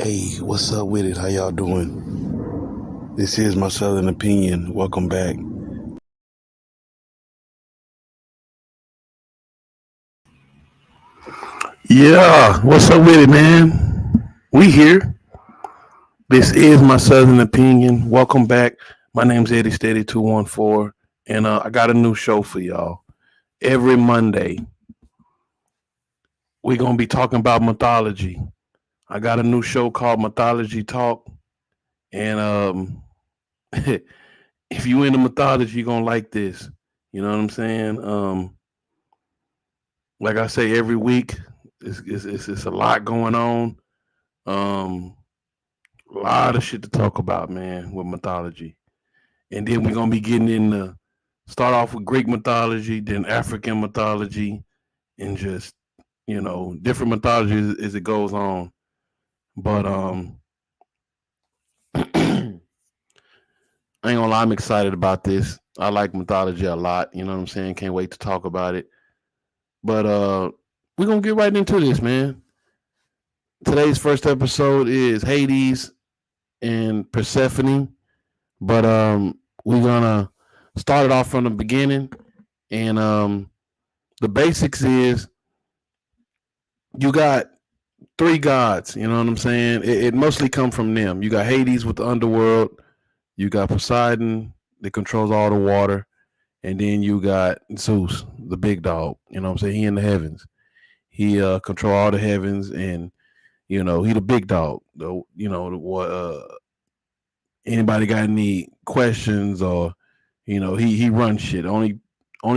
Hey, what's up with it? How y'all doing? This is my Southern Opinion. Welcome back. Yeah, what's up with it, man? We here. This is my Southern Opinion. Welcome back. My name's Eddie Steady 214, and I got a new show for y'all. Every Monday, we're gonna be talking about mythology. I got a new show called Mythology Talk, and if you into mythology, you're gonna like this. You know what I'm saying? Like I say, every week it's a lot going on. Um, a lot of shit to talk about, man, with mythology. And then we're gonna be getting into start off with Greek mythology, then African mythology, and just different mythologies as it goes on. But I ain't gonna lie, I'm excited about this. I like mythology a lot. You know what I'm saying? Can't wait to talk about it. But we're gonna get right into this, man. Today's first episode is Hades and Persephone. But we're gonna start it off from the beginning. And the basics is you got three gods, you know what I'm saying? It mostly come from them. You got Hades with the underworld, you got Poseidon that controls all the water, and then you got Zeus, the big dog. You know what I'm saying? He in the heavens. He control all the heavens, and he the big dog. Anybody got any questions, or he runs shit. Only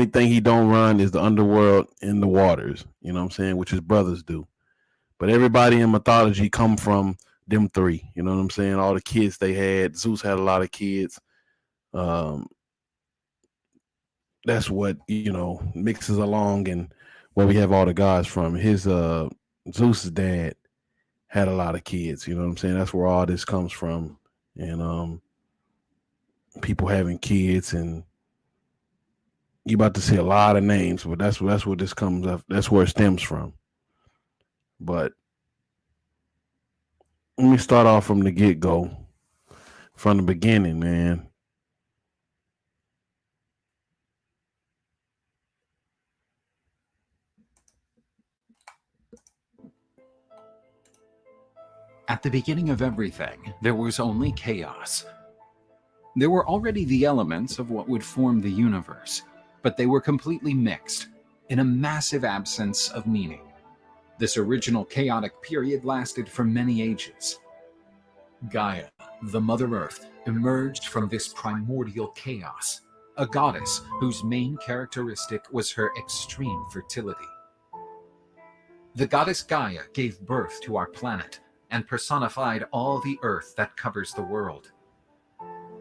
thing he don't run is the underworld and the waters. You know what I'm saying? Which his brothers do. But everybody in mythology come from them three. You know what I'm saying? All the kids they had. Zeus had a lot of kids. That's what mixes along, and where we have all the gods from. His Zeus's dad had a lot of kids. You know what I'm saying? That's where all this comes from, and people having kids, and you about to see a lot of names, but that's where this comes up. That's where it stems from. But let me start off from the get go, from the beginning, man. At the beginning of everything, there was only chaos. There were already the elements of what would form the universe, but they were completely mixed, in a massive absence of meaning. This original chaotic period lasted for many ages. Gaia, the Mother Earth, emerged from this primordial chaos, a goddess whose main characteristic was her extreme fertility. The goddess Gaia gave birth to our planet and personified all the earth that covers the world.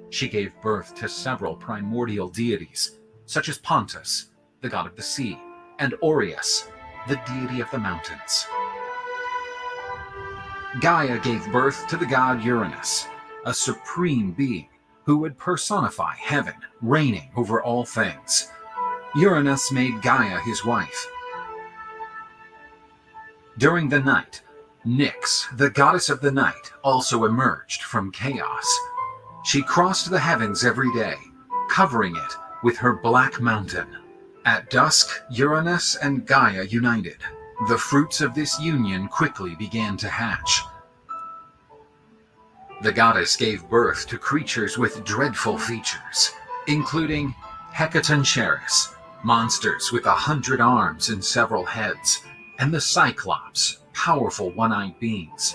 She gave birth to several primordial deities, such as Pontus, the god of the sea, and Aureus, the deity of the mountains. Gaia gave birth to the god Uranus, a supreme being who would personify heaven, reigning over all things. Uranus made Gaia his wife. During the night, Nyx, the goddess of the night, also emerged from chaos. She crossed the heavens every day, covering it with her black mountain. At dusk, Uranus and Gaia united. The fruits of this union quickly began to hatch. The goddess gave birth to creatures with dreadful features, including Hecatoncheirus, monsters with 100 arms and several heads, and the Cyclops, powerful one-eyed beings.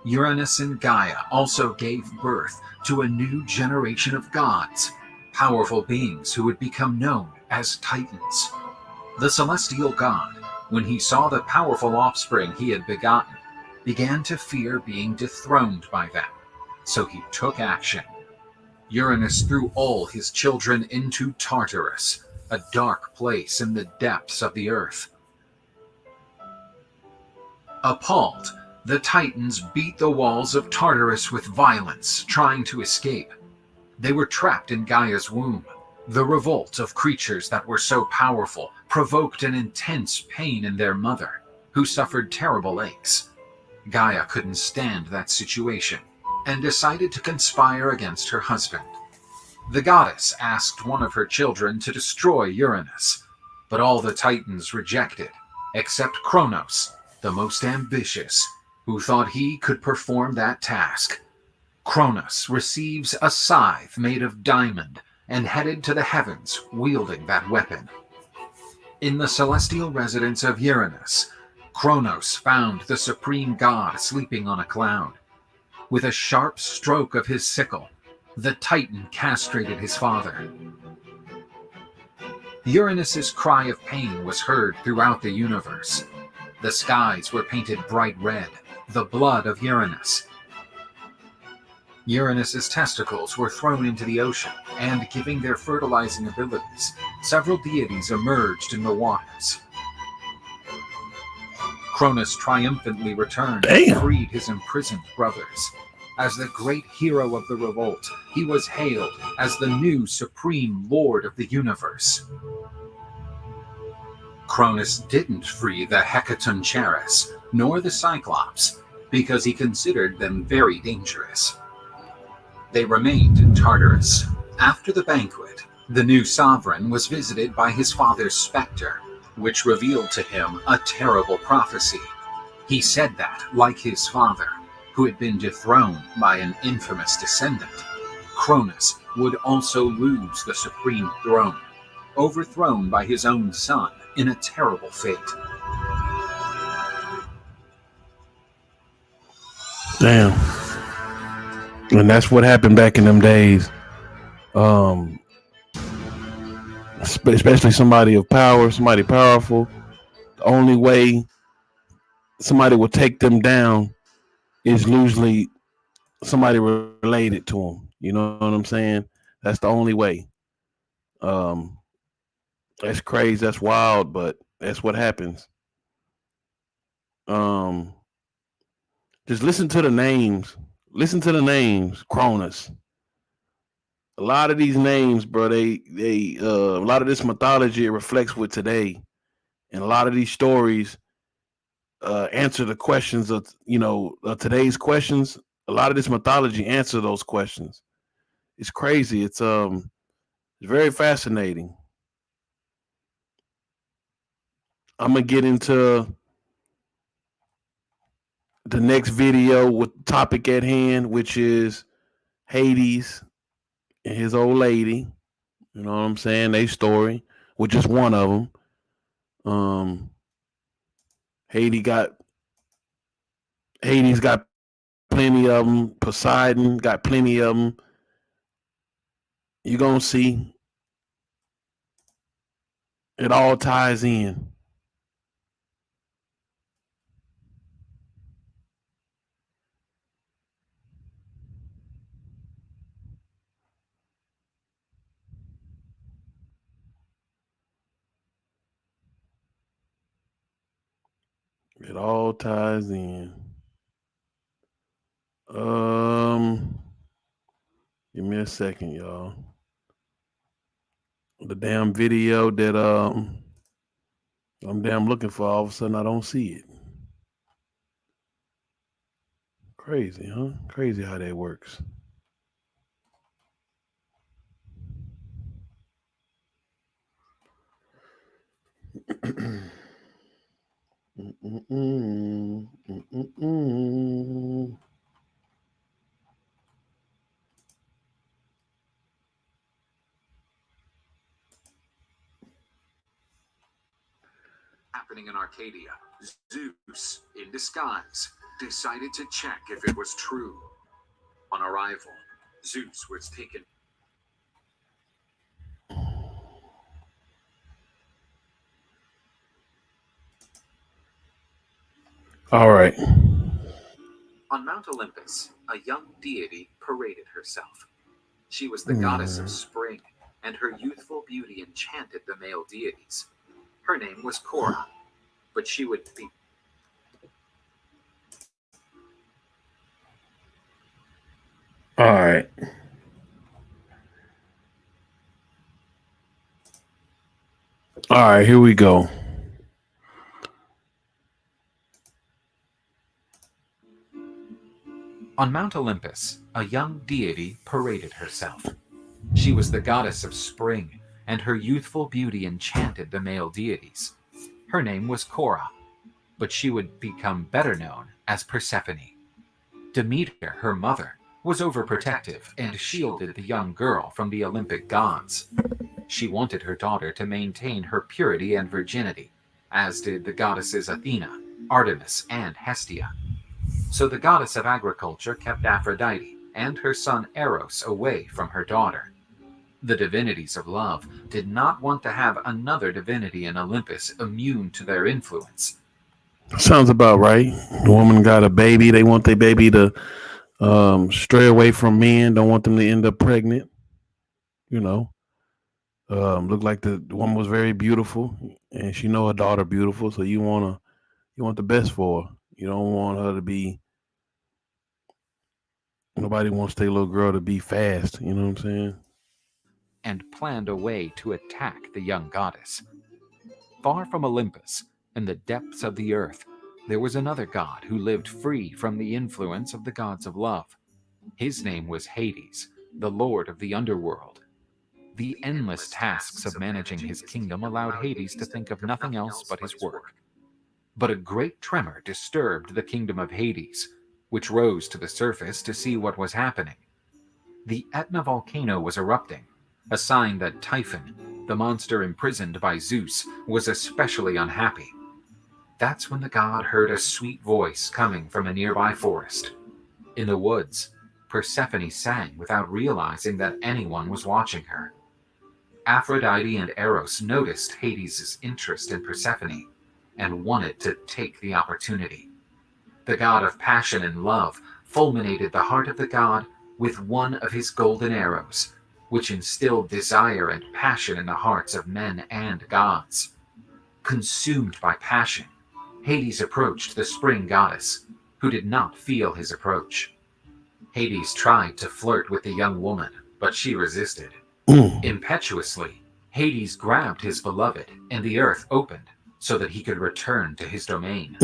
Uranus and Gaia also gave birth to a new generation of gods, powerful beings who would become known as Titans. The celestial god, when he saw the powerful offspring he had begotten, began to fear being dethroned by them, so he took action. Uranus threw all his children into Tartarus, a dark place in the depths of the earth. Appalled, the Titans beat the walls of Tartarus with violence, trying to escape. They were trapped in Gaia's womb. The revolt of creatures that were so powerful provoked an intense pain in their mother, who suffered terrible aches. Gaia couldn't stand that situation and decided to conspire against her husband. The goddess asked one of her children to destroy Uranus, but all the Titans rejected, except Kronos, the most ambitious, who thought he could perform that task. Kronos receives a scythe made of diamond and headed to the heavens wielding that weapon. In the celestial residence of Uranus, Kronos found the supreme god sleeping on a cloud. With a sharp stroke of his sickle, the Titan castrated his father. Uranus's cry of pain was heard throughout the universe. The skies were painted bright red, the blood of Uranus. Uranus's testicles were thrown into the ocean, and giving their fertilizing abilities, several deities emerged in the waters. Cronus triumphantly returned and freed his imprisoned brothers. As the great hero of the revolt, he was hailed as the new supreme lord of the universe. Cronus didn't free the Hecatoncheirus, nor the Cyclops, because he considered them very dangerous. They remained in Tartarus. After the banquet, the new sovereign was visited by his father's specter, which revealed to him a terrible prophecy. He said that, like his father, who had been dethroned by an infamous descendant, Cronus would also lose the supreme throne, overthrown by his own son in a terrible fate. Damn. And that's what happened back in them days. Especially somebody of power, somebody powerful. The only way somebody will take them down is usually somebody related to them. You know what I'm saying? That's the only way. Um, that's crazy. That's wild, but that's what happens. Um, just listen to the names. Listen to the names. Cronus. A lot of these names, bro. A lot of this mythology reflects with today, and a lot of these stories answer the questions of today's questions. A lot of this mythology answer those questions. It's crazy. It's very fascinating. I'm gonna get into the next video with the topic at hand, which is Hades and his old lady. You know what I'm saying? They story, with just one of them. Hades got Hades got plenty of them. Poseidon got plenty of them. You're gonna see it all ties in. It all ties in. Give me a second, y'all. The damn video that I'm damn looking for, all of a sudden I don't see it. Crazy, huh? Crazy how that works. Happening in Arcadia, Zeus, in disguise, decided to check if it was true. On arrival, Zeus was taken. All right. On Mount Olympus, a young deity paraded herself. She was the goddess of spring, and her youthful beauty enchanted the male deities. Her name was Cora, but she would be All right. All right, here we go. On Mount Olympus, a young deity paraded herself. She was the goddess of spring, and her youthful beauty enchanted the male deities. Her name was Cora, but she would become better known as Persephone. Demeter, her mother, was overprotective and shielded the young girl from the Olympic gods. She wanted her daughter to maintain her purity and virginity, as did the goddesses Athena, Artemis, and Hestia. So the goddess of agriculture kept Aphrodite and her son Eros away from her daughter. The divinities of love did not want to have another divinity in Olympus immune to their influence. Sounds about right. The woman got a baby. They want their baby to stray away from men. Don't want them to end up pregnant. You know, looked like the woman was very beautiful, and she know her daughter beautiful. So you want the best for her. You don't want her to be. Nobody wants their little girl to be fast. You know what I'm saying? And planned a way to attack the young goddess. Far from Olympus, in the depths of the earth, there was another god who lived free from the influence of the gods of love. His name was Hades, the lord of the underworld. The endless tasks of managing his kingdom allowed Hades to think of nothing else but his work. But a great tremor disturbed the kingdom of Hades, which rose to the surface to see what was happening. The Etna volcano was erupting, a sign that Typhon, the monster imprisoned by Zeus, was especially unhappy. That's when the god heard a sweet voice coming from a nearby forest. In the woods, Persephone sang without realizing that anyone was watching her. Aphrodite and Eros noticed Hades' interest in Persephone and wanted to take the opportunity. The god of passion and love fulminated the heart of the god with one of his golden arrows, which instilled desire and passion in the hearts of men and gods. Consumed by passion, Hades approached the spring goddess, who did not feel his approach. Hades tried to flirt with the young woman, but she resisted. Impetuously, Hades grabbed his beloved, and the earth opened so that he could return to his domain.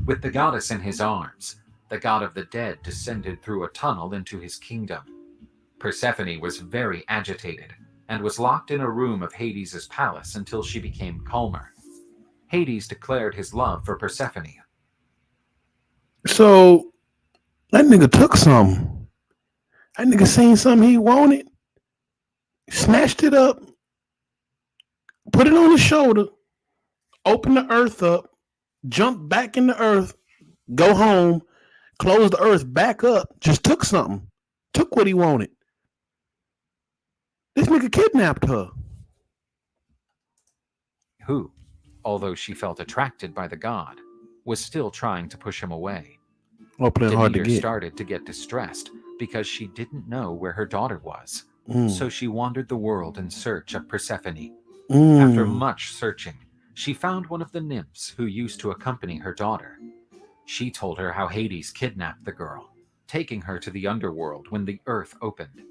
With the goddess in his arms, the god of the dead descended through a tunnel into his kingdom. Persephone was very agitated and was locked in a room of Hades' palace until she became calmer. Hades declared his love for Persephone. So that nigga took something. That nigga seen something he wanted, snatched it up, put it on his shoulder, opened the earth up, jumped back in the earth, go home, close the earth back up, just took something, took what he wanted. This nigga kidnapped her. Who, although she felt attracted by the god, was still trying to push him away. Playing hard to Demeter get. started to get distressed because she didn't know where her daughter was. Mm. So she wandered the world in search of Persephone. Mm. After much searching, she found one of the nymphs who used to accompany her daughter. She told her how Hades kidnapped the girl, taking her to the underworld when the earth opened.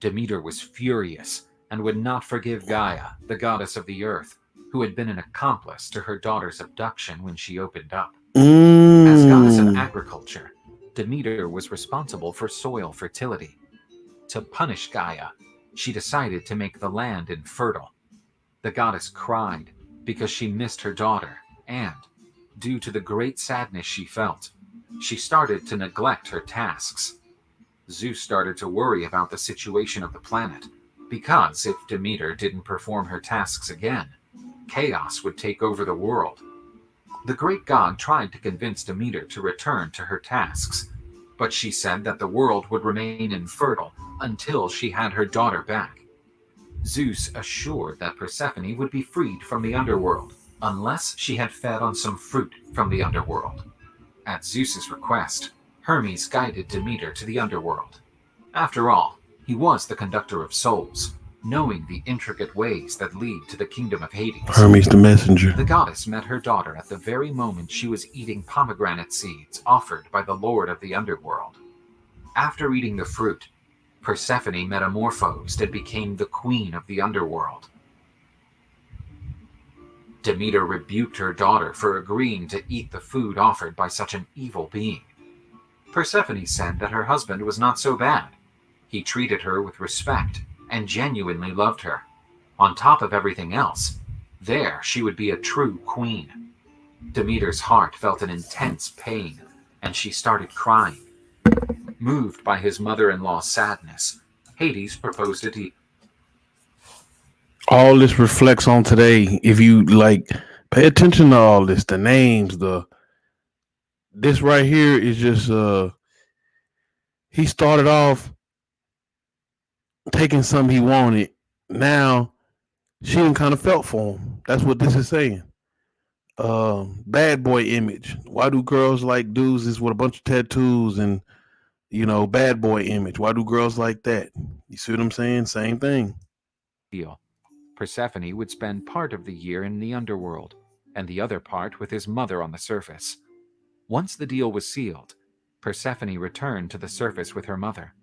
Demeter was furious and would not forgive Gaia, the goddess of the earth, who had been an accomplice to her daughter's abduction when she opened up. As goddess of agriculture, Demeter was responsible for soil fertility. To punish Gaia, she decided to make the land infertile. The goddess cried because she missed her daughter, and, due to the great sadness she felt, she started to neglect her tasks. Zeus started to worry about the situation of the planet, because if Demeter didn't perform her tasks again, chaos would take over the world. The great god tried to convince Demeter to return to her tasks, but she said that the world would remain infertile until she had her daughter back. Zeus assured that Persephone would be freed from the underworld, unless she had fed on some fruit from the underworld. At Zeus's request, Hermes guided Demeter to the underworld. After all, he was the conductor of souls, knowing the intricate ways that lead to the kingdom of Hades. Hermes the messenger. The goddess met her daughter at the very moment she was eating pomegranate seeds offered by the lord of the underworld. After eating the fruit, Persephone metamorphosed and became the queen of the underworld. Demeter rebuked her daughter for agreeing to eat the food offered by such an evil being. Persephone said that her husband was not so bad. He treated her with respect and genuinely loved her. On top of everything else, there she would be a true queen. Demeter's heart felt an intense pain, and she started crying. Moved by his mother-in-law's sadness, Hades proposed a deal. All this reflects on today. If you like, pay attention to all this, the names, this right here is just he started off taking something he wanted. Now she done kind of felt for him. That's what this is saying. Bad boy image. Why do girls like dudes is with a bunch of tattoos and bad boy image? Why do girls like that? You see what I'm saying? Same thing. Persephone would spend part of the year in the underworld, and the other part with his mother on the surface. Once the deal was sealed, Persephone returned to the surface with her mother.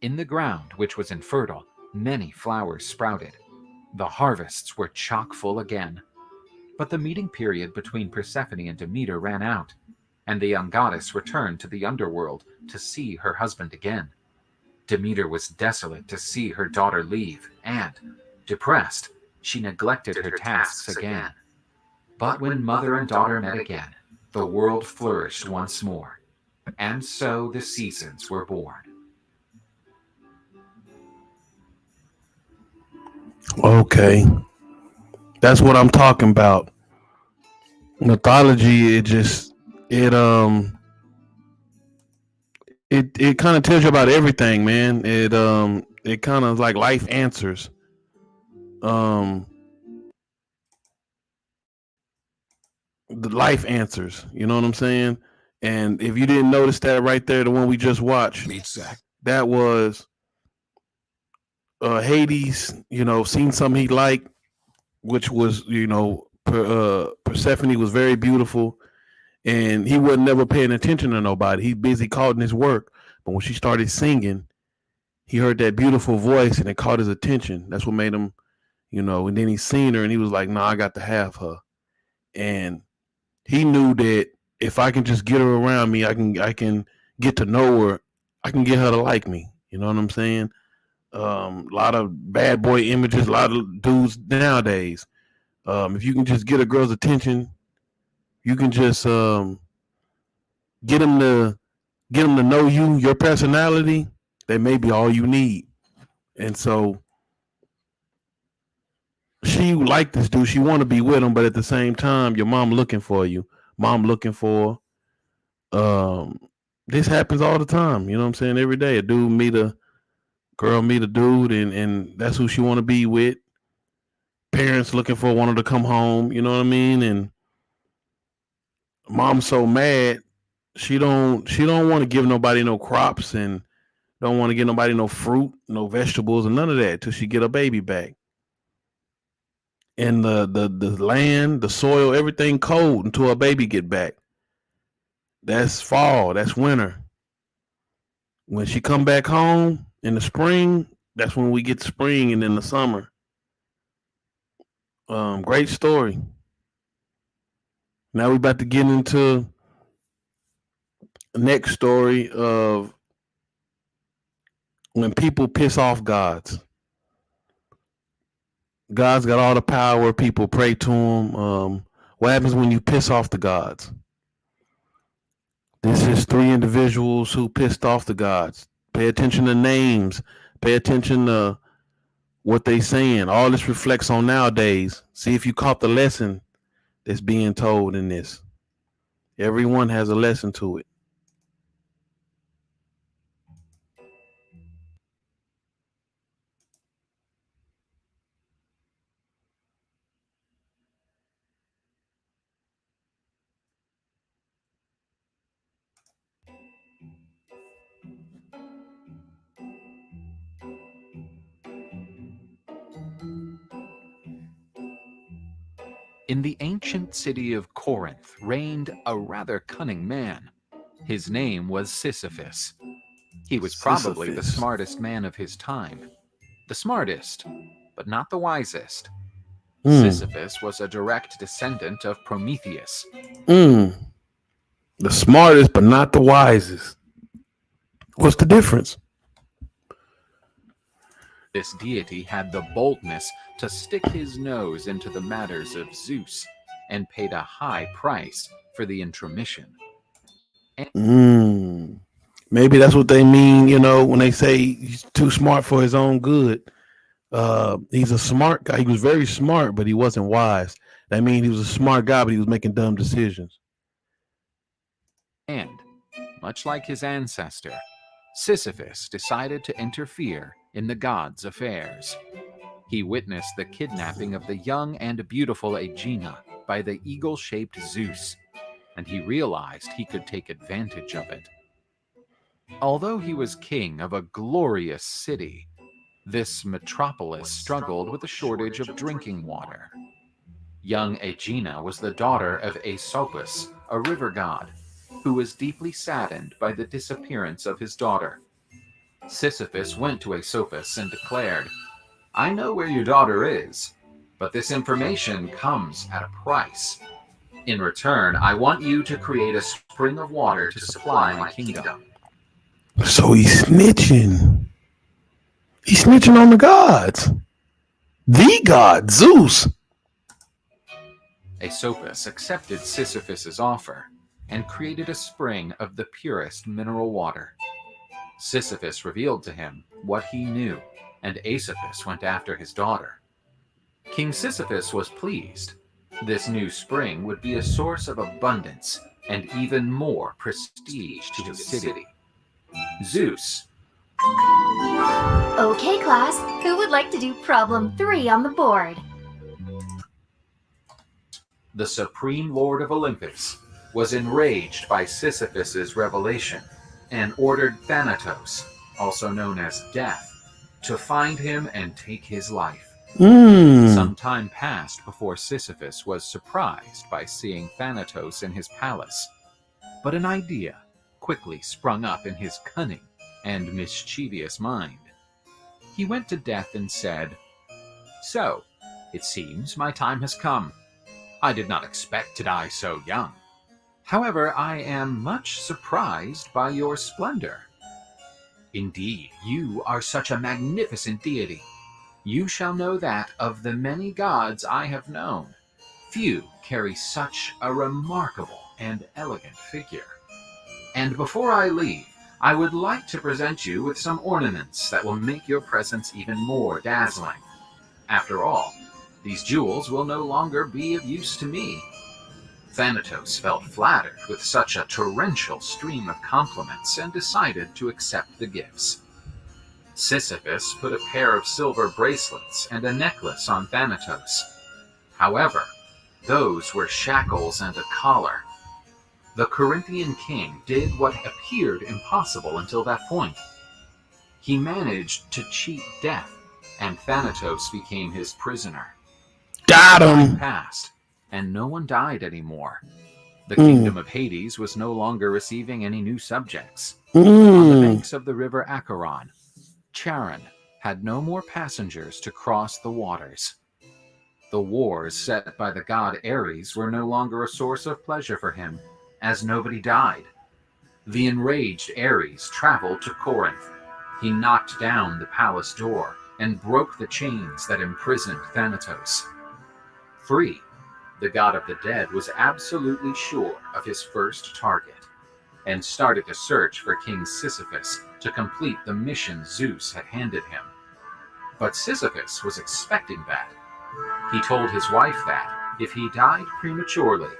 In the ground, which was infertile, many flowers sprouted. The harvests were chock full again. But the meeting period between Persephone and Demeter ran out, and the young goddess returned to the underworld to see her husband again. Demeter was desolate to see her daughter leave, and, depressed, she neglected her tasks again. But when mother and daughter met again, the world flourished once more, and so the seasons were born. Okay. That's what I'm talking about. Mythology, it kind of tells you about everything, man. It kind of like life answers. Um the life answers, you know what I'm saying? And if you didn't notice that right there, the one we just watched, that was Hades, seen something he liked, which was, Persephone was very beautiful, and he wasn't never paying attention to nobody. He's busy caught in his work. But when she started singing, he heard that beautiful voice and it caught his attention. That's what made him, and then he seen her and he was like, nah, I got to have her. And he knew that if I can just get her around me, I can get to know her. I can get her to like me. You know what I'm saying? A lot of bad boy images, a lot of dudes nowadays. If you can just get a girl's attention, you can just get them to know you, your personality. That may be all you need. And so she liked this dude. She want to be with him, but at the same time, your mom looking for you. Mom looking for. This happens all the time. You know what I'm saying? Every day, a dude meet a girl, meet a dude, and that's who she want to be with. Parents looking for one to come home. You know what I mean? And mom's so mad. She don't want to give nobody no crops and don't want to give nobody no fruit, no vegetables, and none of that till she get a baby back. And the land, the soil, everything cold until a baby get back. That's fall. That's winter. When she come back home in the spring, that's when we get spring, and in the summer. Great story. Now we about to get into the next story of when people piss off gods. God's got all the power. People pray to him. What happens when you piss off the gods? This is three individuals who pissed off the gods. Pay attention to names. Pay attention to what they saying. All this reflects on nowadays. See if you caught the lesson that's being told in this. Everyone has a lesson to it. In the ancient city of Corinth reigned a rather cunning man. His name was Sisyphus. He was probably the smartest man of his time. The smartest, but not the wisest. Sisyphus was a direct descendant of Prometheus. The smartest, but not the wisest. What's the difference? This deity had the boldness to stick his nose into the matters of Zeus and paid a high price for the intromission. Maybe that's what they mean, when they say he's too smart for his own good. He's a smart guy. He was very smart, but he wasn't wise. That means he was a smart guy, but he was making dumb decisions. And, much like his ancestor, Sisyphus decided to interfere in the gods' affairs. He witnessed the kidnapping of the young and beautiful Aegina by the eagle-shaped Zeus, and he realized he could take advantage of it. Although he was king of a glorious city, this metropolis struggled with a shortage of drinking water. Young Aegina was the daughter of Aesopus, a river god, who was deeply saddened by the disappearance of his daughter. Sisyphus went to Aesopus and declared, "I know where your daughter is, but this information comes at a price. In return, I want you to create a spring of water to supply my kingdom." So he's snitching. He's snitching on the gods. The god, Zeus. Aesopus accepted Sisyphus's offer and created a spring of the purest mineral water. Sisyphus revealed to him what he knew, and Aesopus went after his daughter. King Sisyphus was pleased. This new spring would be a source of abundance and even more prestige to his city. Zeus. Okay, class, who would like to do problem 3 on the board? The Supreme Lord of Olympus was enraged by Sisyphus's revelation and ordered Thanatos, also known as Death, to find him and take his life. Some time passed before Sisyphus was surprised by seeing Thanatos in his palace, but an idea quickly sprung up in his cunning and mischievous mind. He went to Death and said, "So, it seems my time has come. I did not expect to die so young. However, I am much surprised by your splendor. Indeed, you are such a magnificent deity. You shall know that of the many gods I have known, few carry such a remarkable and elegant figure. And before I leave, I would like to present you with some ornaments that will make your presence even more dazzling. After all, these jewels will no longer be of use to me." Thanatos felt flattered with such a torrential stream of compliments and decided to accept the gifts. Sisyphus put a pair of silver bracelets and a necklace on Thanatos. However, those were shackles and a collar. The Corinthian king did what appeared impossible until that point. He managed to cheat Death, and Thanatos became his prisoner. Got him. Time passed, and no one died anymore. The kingdom of Hades was no longer receiving any new subjects. On the banks of the river Acheron, Charon had no more passengers to cross the waters. The wars set by the god Ares were no longer a source of pleasure for him, as nobody died. The enraged Ares traveled to Corinth. He knocked down the palace door and broke the chains that imprisoned Thanatos. Free, the god of the dead was absolutely sure of his first target and started a search for King Sisyphus to complete the mission Zeus had handed him. But Sisyphus was expecting that. He told his wife that, if he died prematurely,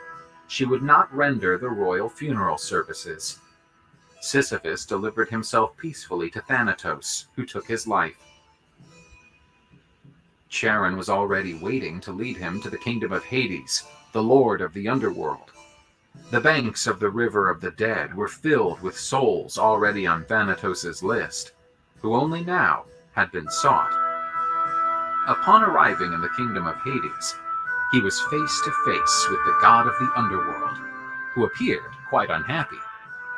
she would not render the royal funeral services. Sisyphus delivered himself peacefully to Thanatos, who took his life. Charon was already waiting to lead him to the kingdom of Hades, the lord of the underworld. The banks of the river of the dead were filled with souls already on Thanatos' list, who only now had been sought. Upon arriving in the kingdom of Hades, he was face to face with the god of the underworld, who appeared quite unhappy.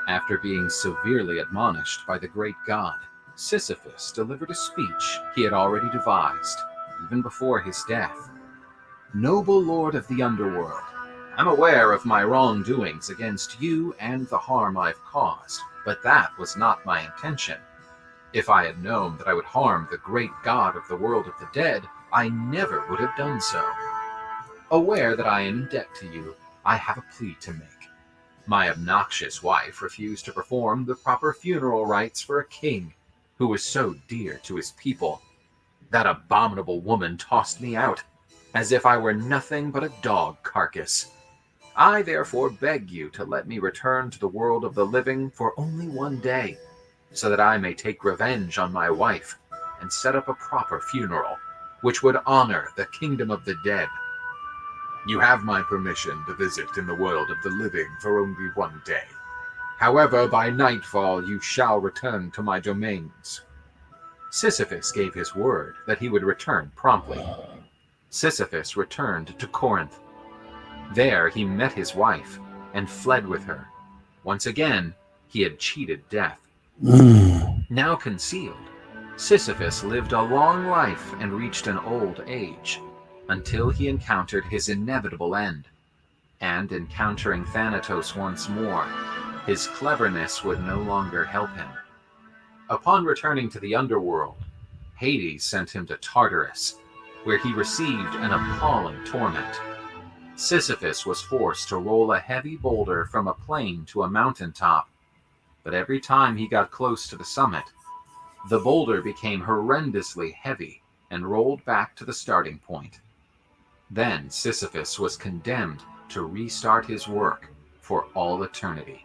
After being severely admonished by the great god, Sisyphus delivered a speech he had already devised, even before his death. "Noble lord of the underworld, I'm aware of my wrongdoings against you and the harm I've caused. But that was not my intention. If I had known that I would harm the great god of the world of the dead, I never would have done so. Aware that I am in debt to you, I have a plea to make. My obnoxious wife refused to perform the proper funeral rites for a king who was so dear to his people. That abominable woman tossed me out, as if I were nothing but a dog carcass. I therefore beg you to let me return to the world of the living for only one day, so that I may take revenge on my wife and set up a proper funeral, which would honor the kingdom of the dead. You have my permission to visit in the world of the living for only one day. However, by nightfall you shall return to my domains. Sisyphus gave his word that he would return promptly. Sisyphus returned to Corinth. There he met his wife and fled with her. Once again, he had cheated death. Now concealed, Sisyphus lived a long life and reached an old age, until he encountered his inevitable end. And encountering Thanatos once more, his cleverness would no longer help him. Upon returning to the underworld, Hades sent him to Tartarus, where he received an appalling torment. Sisyphus was forced to roll a heavy boulder from a plain to a mountaintop, but every time he got close to the summit, the boulder became horrendously heavy and rolled back to the starting point. Then Sisyphus was condemned to restart his work for all eternity.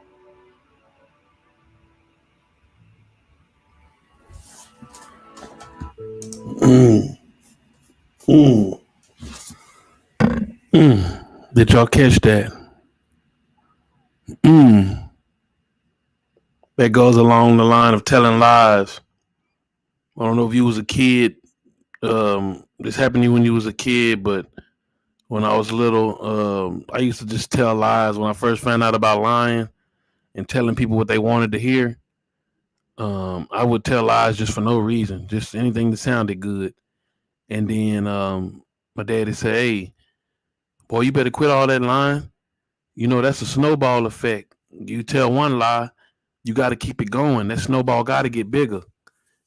Did y'all catch that? That goes along the line of telling lies. I don't know if you was a kid. This happened to you when you was a kid, but when I was little, I used to just tell lies when I first found out about lying and telling people what they wanted to hear. I would tell lies just for no reason, just anything that sounded good. And then my daddy said, "Hey, boy, you better quit all that lying. You know, that's a snowball effect. You tell one lie, you got to keep it going. That snowball got to get bigger.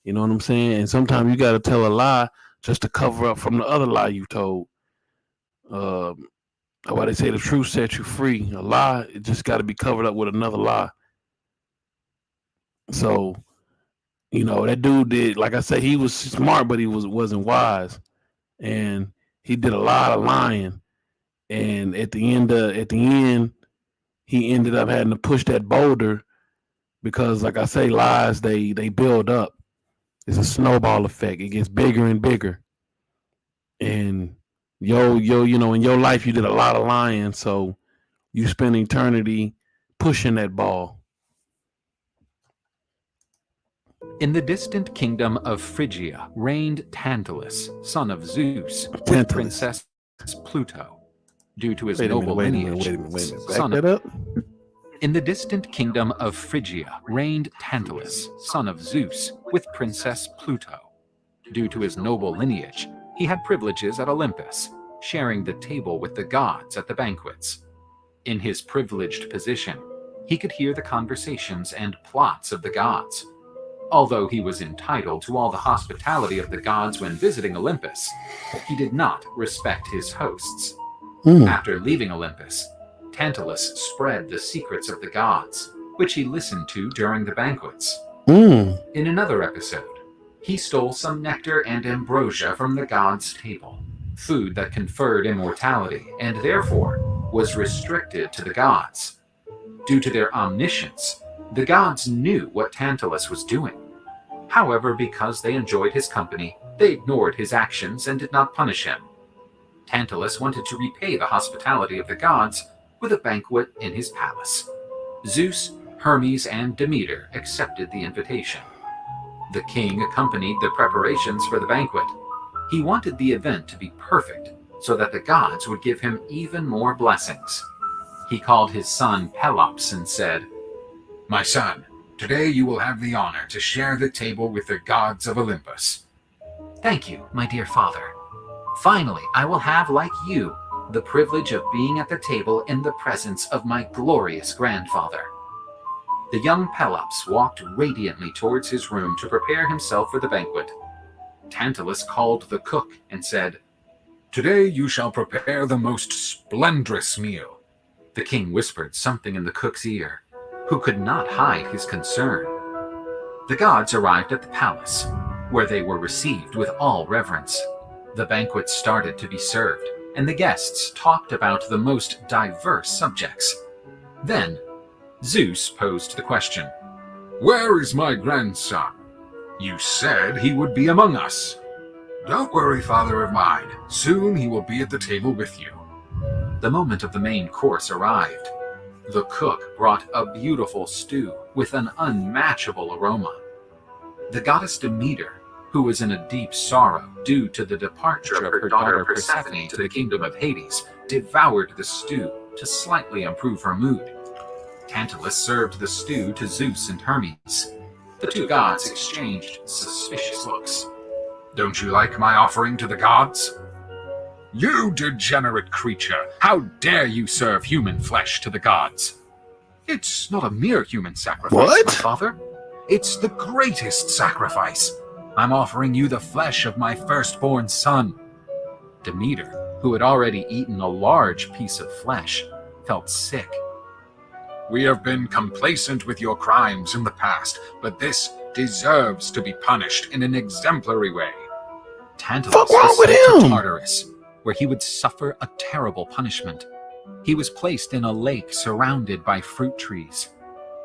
You know what I'm saying? And sometimes you got to tell a lie just to cover up from the other lie you told. Why they say the truth sets you free. A lie, it just got to be covered up with another lie. So, you know, that dude did, like I said, he was smart, but he wasn't wise. And he did a lot of lying. And at the end, he ended up having to push that boulder because, like I say, lies they build up. It's a snowball effect. It gets bigger and bigger. And you know, in your life you did a lot of lying, so you spend eternity pushing that ball. In the distant kingdom of Phrygia reigned Tantalus, son of Zeus, with Tantalus. Princess Pluto. Due to his Wait a noble minute. lineage, Back son that up. In the distant kingdom of Phrygia reigned Tantalus, son of Zeus, with Princess Pluto. Due to his noble lineage, he had privileges at Olympus, sharing the table with the gods at the banquets. In his privileged position, he could hear the conversations and plots of the gods. Although he was entitled to all the hospitality of the gods when visiting Olympus, he did not respect his hosts. After leaving Olympus, Tantalus spread the secrets of the gods, which he listened to during the banquets. In another episode, he stole some nectar and ambrosia from the gods' table, food that conferred immortality and therefore was restricted to the gods. Due to their omniscience, the gods knew what Tantalus was doing. However, because they enjoyed his company, they ignored his actions and did not punish him. Tantalus wanted to repay the hospitality of the gods with a banquet in his palace. Zeus, Hermes, and Demeter accepted the invitation. The king accompanied the preparations for the banquet. He wanted the event to be perfect so that the gods would give him even more blessings. He called his son Pelops and said, "My son, today you will have the honor to share the table with the gods of Olympus." "Thank you, my dear father. Finally, I will have, like you, the privilege of being at the table in the presence of my glorious grandfather." The young Pelops walked radiantly towards his room to prepare himself for the banquet. Tantalus called the cook and said, "Today you shall prepare the most splendrous meal." The king whispered something in the cook's ear, who could not hide his concern. The gods arrived at the palace, where they were received with all reverence. The banquet started to be served, and the guests talked about the most diverse subjects. Then, Zeus posed the question, "Where is my grandson? You said he would be among us." "Don't worry, father of mine. Soon he will be at the table with you." The moment of the main course arrived. The cook brought a beautiful stew with an unmatchable aroma. The goddess Demeter, who was in a deep sorrow due to the departure of her daughter Persephone to the kingdom of Hades, devoured the stew to slightly improve her mood. Tantalus served the stew to Zeus and Hermes. The two gods exchanged suspicious looks. "Don't you like my offering to the gods?" "You degenerate creature! How dare you serve human flesh to the gods?" "It's not a mere human sacrifice, What? my father. It's the greatest sacrifice. I'm offering you the flesh of my firstborn son." Demeter, who had already eaten a large piece of flesh, felt sick. "We have been complacent with your crimes in the past, but this deserves to be punished in an exemplary way." Tantalus Fuck wrong was with sent to him? Tartarus, where he would suffer a terrible punishment. He was placed in a lake surrounded by fruit trees.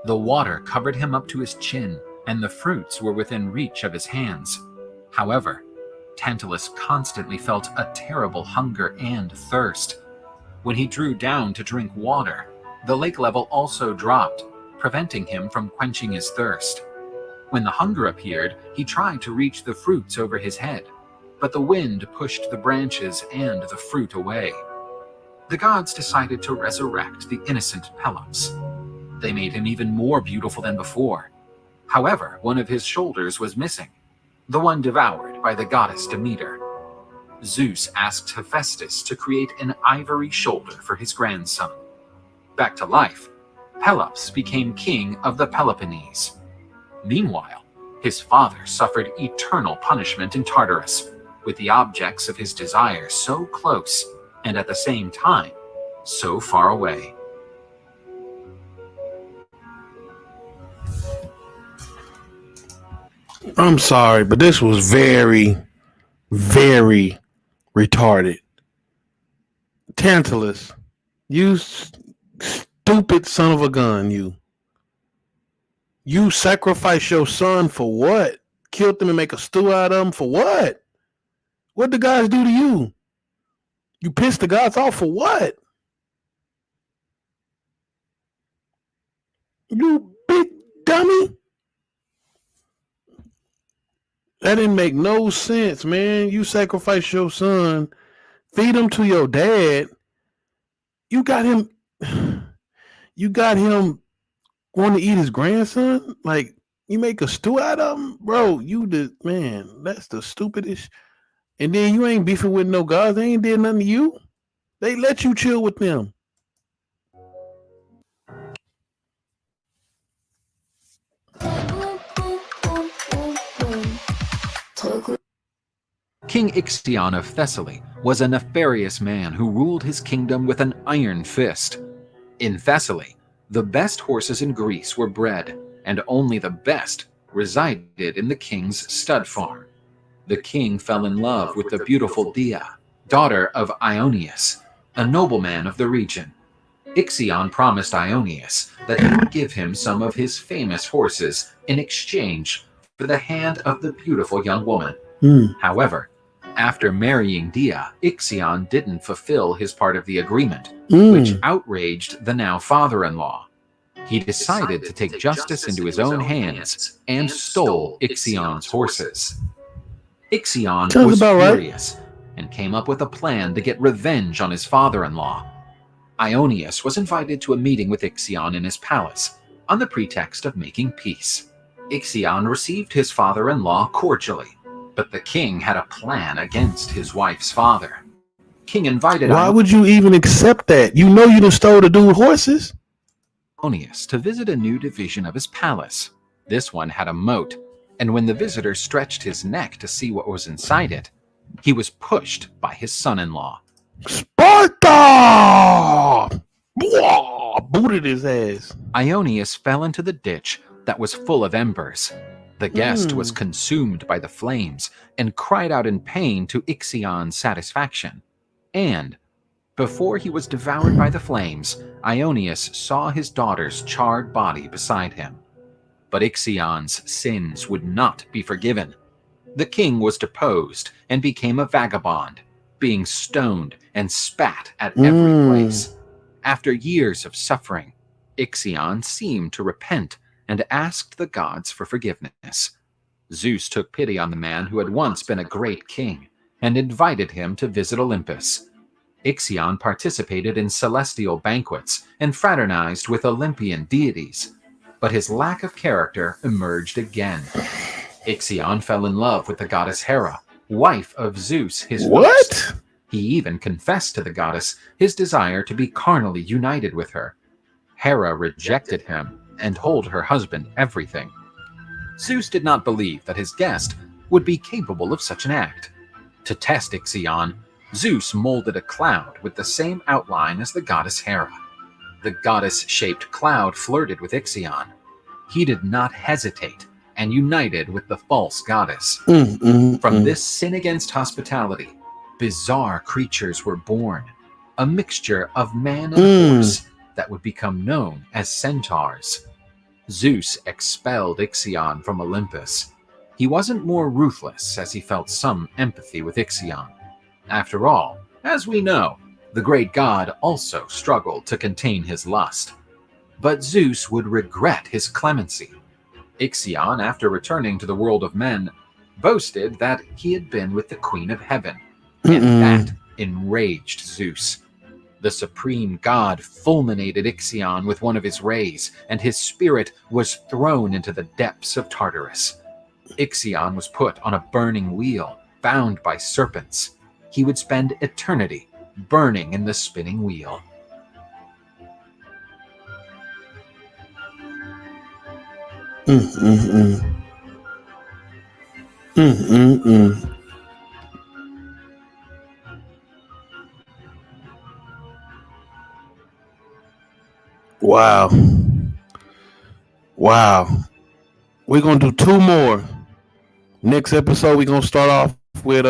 The water covered him up to his chin, and the fruits were within reach of his hands. However, Tantalus constantly felt a terrible hunger and thirst. When he drew down to drink water, the lake level also dropped, preventing him from quenching his thirst. When the hunger appeared, he tried to reach the fruits over his head, but the wind pushed the branches and the fruit away. The gods decided to resurrect the innocent Pelops. They made him even more beautiful than before. However, one of his shoulders was missing, the one devoured by the goddess Demeter. Zeus asked Hephaestus to create an ivory shoulder for his grandson. Back to life, Pelops became king of the Peloponnese. Meanwhile, his father suffered eternal punishment in Tartarus, with the objects of his desire so close and at the same time so far away. I'm sorry, but this was very, very retarded. Tantalus, you stupid son of a gun, you. You sacrifice your son for what? Killed them and make a stew out of him for what? What'd the guys do to you? You pissed the gods off for what? You big dummy. That didn't make no sense, man. You sacrifice your son, feed him to your dad. You got him wanting to eat his grandson? Like, you make a stew out of him? Bro, man, that's the stupidest. And then you ain't beefing with no gods. They ain't did nothing to you. They let you chill with them. King Ixion of Thessaly was a nefarious man who ruled his kingdom with an iron fist. In Thessaly, the best horses in Greece were bred, and only the best resided in the king's stud farm. The king fell in love with the beautiful Dia, daughter of Ionius, a nobleman of the region. Ixion promised Ionius that he would give him some of his famous horses in exchange for the hand of the beautiful young woman. However, after marrying Dia, Ixion didn't fulfill his part of the agreement, which outraged the now father-in-law. He decided to take justice into his own hands and stole Ixion's horses. Ixion was furious and came up with a plan to get revenge on his father-in-law. Ionius was invited to a meeting with Ixion in his palace on the pretext of making peace. Ixion received his father-in-law cordially, but the king had a plan against his wife's father. King invited Why would you even accept that? You know you done stole the dude's horses. Ionius to visit a new division of his palace. This one had a moat, and when the visitor stretched his neck to see what was inside it, he was pushed by his son-in-law. Sparta! Blah! Booted his ass. Ionius fell into the ditch that was full of embers. The guest was consumed by the flames and cried out in pain to Ixion's satisfaction. And, before he was devoured by the flames, Ionius saw his daughter's charred body beside him. But Ixion's sins would not be forgiven. The king was deposed and became a vagabond, being stoned and spat at every place. After years of suffering, Ixion seemed to repent and asked the gods for forgiveness. Zeus took pity on the man who had once been a great king and invited him to visit Olympus. Ixion participated in celestial banquets and fraternized with Olympian deities, but his lack of character emerged again. Ixion fell in love with the goddess Hera, wife of Zeus, his first. He even confessed to the goddess his desire to be carnally united with her. Hera rejected him and told her husband everything. Zeus did not believe that his guest would be capable of such an act. To test Ixion, Zeus molded a cloud with the same outline as the goddess Hera. The goddess-shaped cloud flirted with Ixion. He did not hesitate and united with the false goddess. From this sin against hospitality, bizarre creatures were born, a mixture of man and horse that would become known as centaurs. Zeus expelled Ixion from Olympus. He wasn't more ruthless, as he felt some empathy with Ixion. After all, as we know, the great god also struggled to contain his lust. But Zeus would regret his clemency. Ixion, after returning to the world of men, boasted that he had been with the Queen of Heaven, and that enraged Zeus. The supreme god fulminated Ixion with one of his rays, and his spirit was thrown into the depths of Tartarus. Ixion was put on a burning wheel, bound by serpents. He would spend eternity burning in the spinning wheel. Wow. We're gonna do two more. Next episode, we're gonna start off with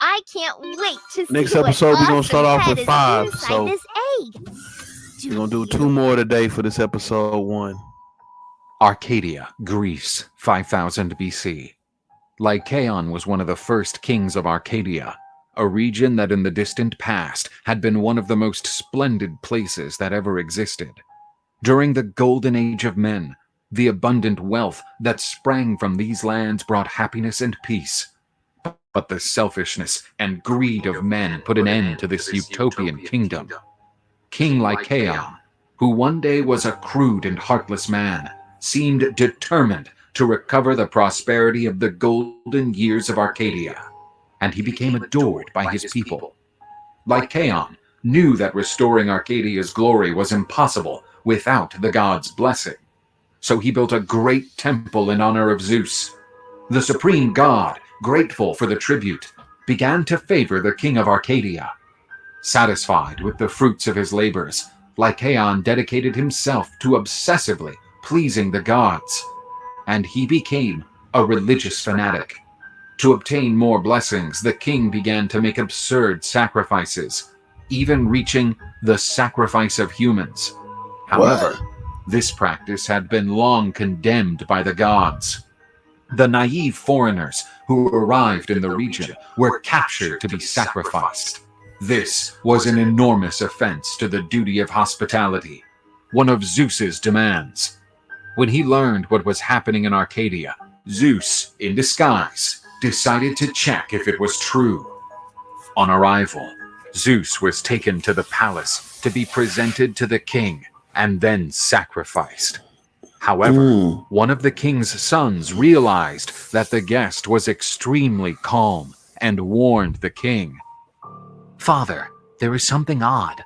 I can't wait to see next what episode, we're gonna awesome start off head with is 5. inside So this egg. we're gonna do 2 more today for this episode 1. Arcadia, Greece, 5000 BC. Lycaon was one of the first kings of Arcadia, a region that in the distant past had been one of the most splendid places that ever existed. During the golden age of men, the abundant wealth that sprang from these lands brought happiness and peace. But the selfishness and greed of men put an end to this utopian kingdom. King Lycaon, who one day was a crude and heartless man, seemed determined to recover the prosperity of the golden years of Arcadia, and he became adored by his people. Lycaon knew that restoring Arcadia's glory was impossible without the gods' blessing, so he built a great temple in honor of Zeus. The supreme god, grateful for the tribute, began to favor the king of Arcadia. Satisfied with the fruits of his labors, Lycaon dedicated himself to obsessively pleasing the gods, and he became a religious fanatic. To obtain more blessings, the king began to make absurd sacrifices, even reaching the sacrifice of humans. However, this practice had been long condemned by the gods. The naive foreigners who arrived in the region were captured to be sacrificed. This was an enormous offense to the duty of hospitality, one of Zeus's demands. When he learned what was happening in Arcadia, Zeus, in disguise, decided to check if it was true. On arrival, Zeus was taken to the palace to be presented to the king and then sacrificed. However, one of the king's sons realized that the guest was extremely calm and warned the king. "Father, there is something odd.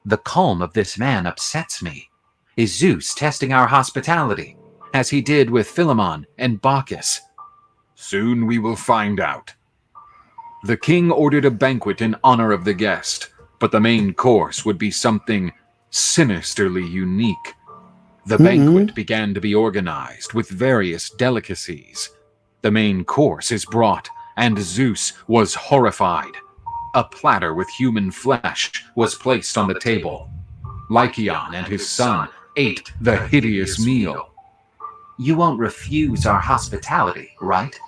The calm of this man upsets me. Is Zeus testing our hospitality, as he did with Philemon and Bacchus? Soon we will find out. The king ordered a banquet in honor of the guest, but the main course would be something sinisterly unique. The banquet began to be organized with various delicacies. The main course is brought, and Zeus was horrified. A platter with human flesh was placed on the table. Lycaon and his son ate the hideous meal. You won't refuse our hospitality, right?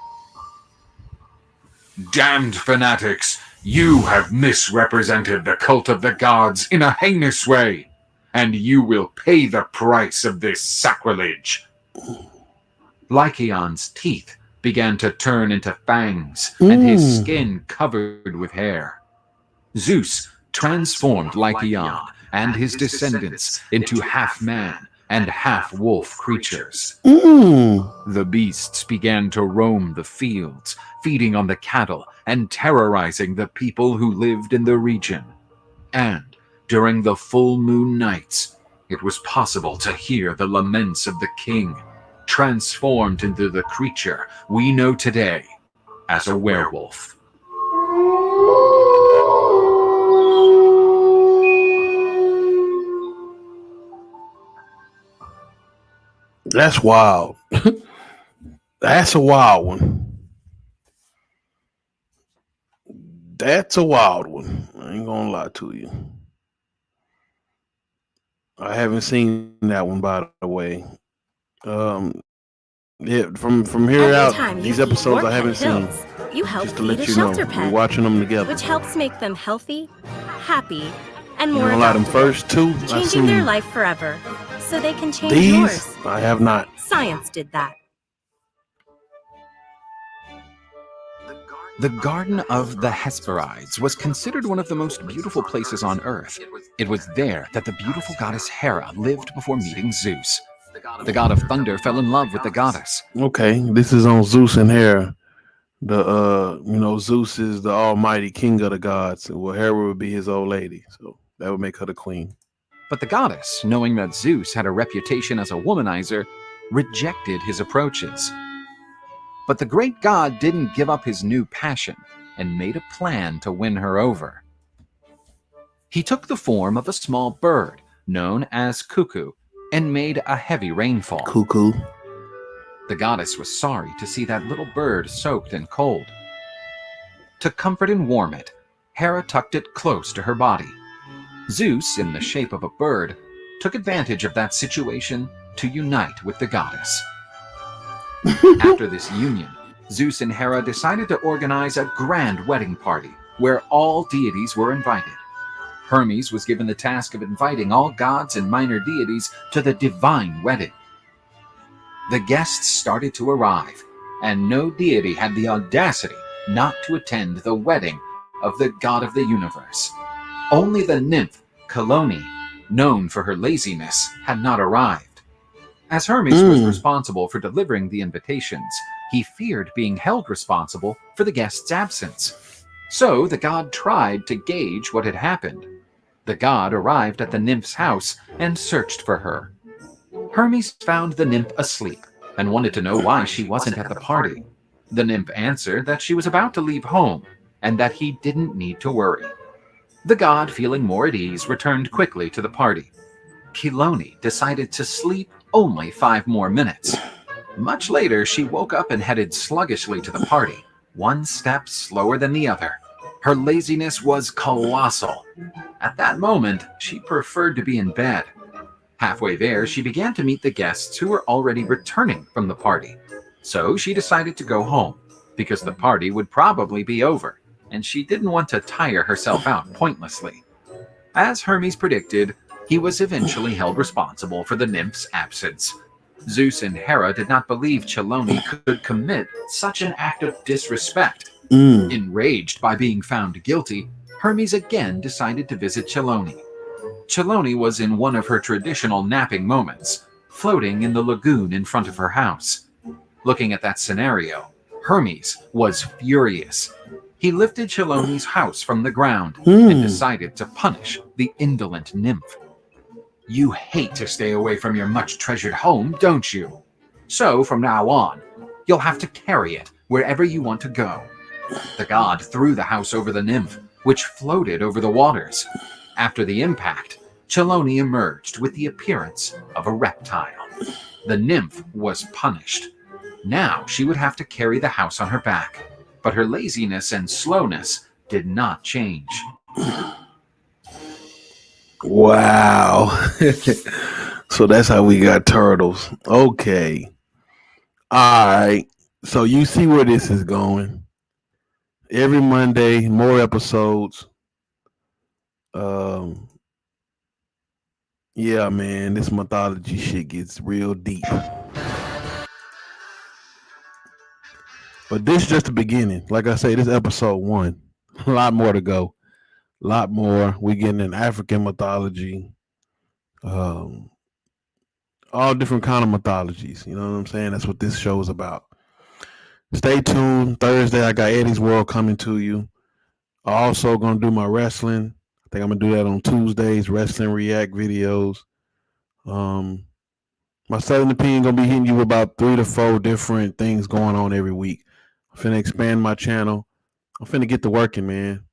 Damned fanatics, you have misrepresented the cult of the gods in a heinous way, and you will pay the price of this sacrilege. Lycaon's teeth began to turn into fangs, and his skin covered with hair. Zeus transformed Lycaon and his descendants into half-man and half-wolf creatures. The beasts began to roam the fields, feeding on the cattle and terrorizing the people who lived in the region. And during the full moon nights, it was possible to hear the laments of the king, transformed into the creature we know today as a werewolf. That's wild. That's a wild one. That's a wild one. I ain't gonna lie to you. I haven't seen that one, by the way. Yeah, from here Every out, time you these feed episodes your I haven't pet seen. pills, you help Just to feed let a you know, shelter we're pet, watching them together. which helps make them healthy, happy, and You more know, a lot of them adoptable, first two, I've changing their seen. life forever, so they can change These, yours. I have not. Science did that. The Garden of the Hesperides was considered one of the most beautiful places on Earth. It was there that the beautiful goddess Hera lived before meeting Zeus. The god of thunder fell in love with the goddess. Okay, this is on Zeus and Hera. Zeus is the almighty king of the gods. Well, Hera would be his old lady, so that would make her the queen. But the goddess, knowing that Zeus had a reputation as a womanizer, rejected his approaches. But the great god didn't give up his new passion and made a plan to win her over. He took the form of a small bird known as Cuckoo and made a heavy rainfall. Cuckoo. The goddess was sorry to see that little bird soaked and cold. To comfort and warm it, Hera tucked it close to her body. Zeus, in the shape of a bird, took advantage of that situation to unite with the goddess. After this union, Zeus and Hera decided to organize a grand wedding party where all deities were invited. Hermes was given the task of inviting all gods and minor deities to the divine wedding. The guests started to arrive, and no deity had the audacity not to attend the wedding of the god of the universe. Only the nymph Calliope, known for her laziness, had not arrived. As Hermes was responsible for delivering the invitations, he feared being held responsible for the guest's absence. So the god tried to gauge what had happened. The god arrived at the nymph's house and searched for her. Hermes found the nymph asleep and wanted to know why she wasn't at the party. The nymph answered that she was about to leave home and that he didn't need to worry. The god, feeling more at ease, returned quickly to the party. Calliope decided to sleep only 5 more minutes. Much later, she woke up and headed sluggishly to the party, one step slower than the other. Her laziness was colossal. At that moment, she preferred to be in bed. Halfway there, she began to meet the guests who were already returning from the party. So she decided to go home, because the party would probably be over, and she didn't want to tire herself out pointlessly. As Hermes predicted, he was eventually held responsible for the nymph's absence. Zeus and Hera did not believe Calliope could commit such an act of disrespect. Enraged by being found guilty, Hermes again decided to visit Calliope. Calliope was in one of her traditional napping moments, floating in the lagoon in front of her house. Looking at that scenario, Hermes was furious. he lifted Cheloni's house from the ground and Hmm. decided to punish the indolent nymph. You hate to stay away from your much-treasured home, don't you? So from now on, you'll have to carry it wherever you want to go. The god threw the house over the nymph, which floated over the waters. After the impact, Cheloni emerged with the appearance of a reptile. The nymph was punished. Now she would have to carry the house on her back, but her laziness and slowness did not change. Wow. So that's how we got turtles. Okay. All right. So you see where this is going. Every Monday, more episodes. Yeah, man, this mythology shit gets real deep. But this is just the beginning. Like I say, this is episode 1. A lot more to go. A lot more. We getting in African mythology. All different kind of mythologies. You know what I'm saying? That's what this show is about. Stay tuned. Thursday, I got Eddie's World coming to you. I also gonna do my wrestling. I think I'm gonna do that on Tuesdays. Wrestling react videos. My Southern Opinion gonna be hitting you with about 3 to 4 different things going on every week. I'm finna expand my channel. I'm finna get to working, man.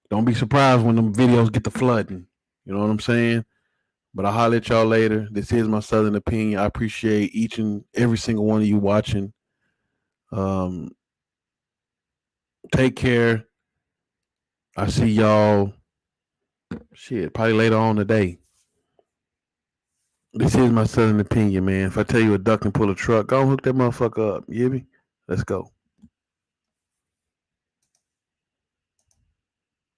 Don't be surprised when them videos get to flooding. You know what I'm saying? But I'll holler at y'all later. This is my Southern Opinion. I appreciate each and every single one of you watching. Take care. I see y'all probably later on today. This is my Southern Opinion, man. If I tell you a duck and pull a truck, go hook that motherfucker up. You hear me? Let's go.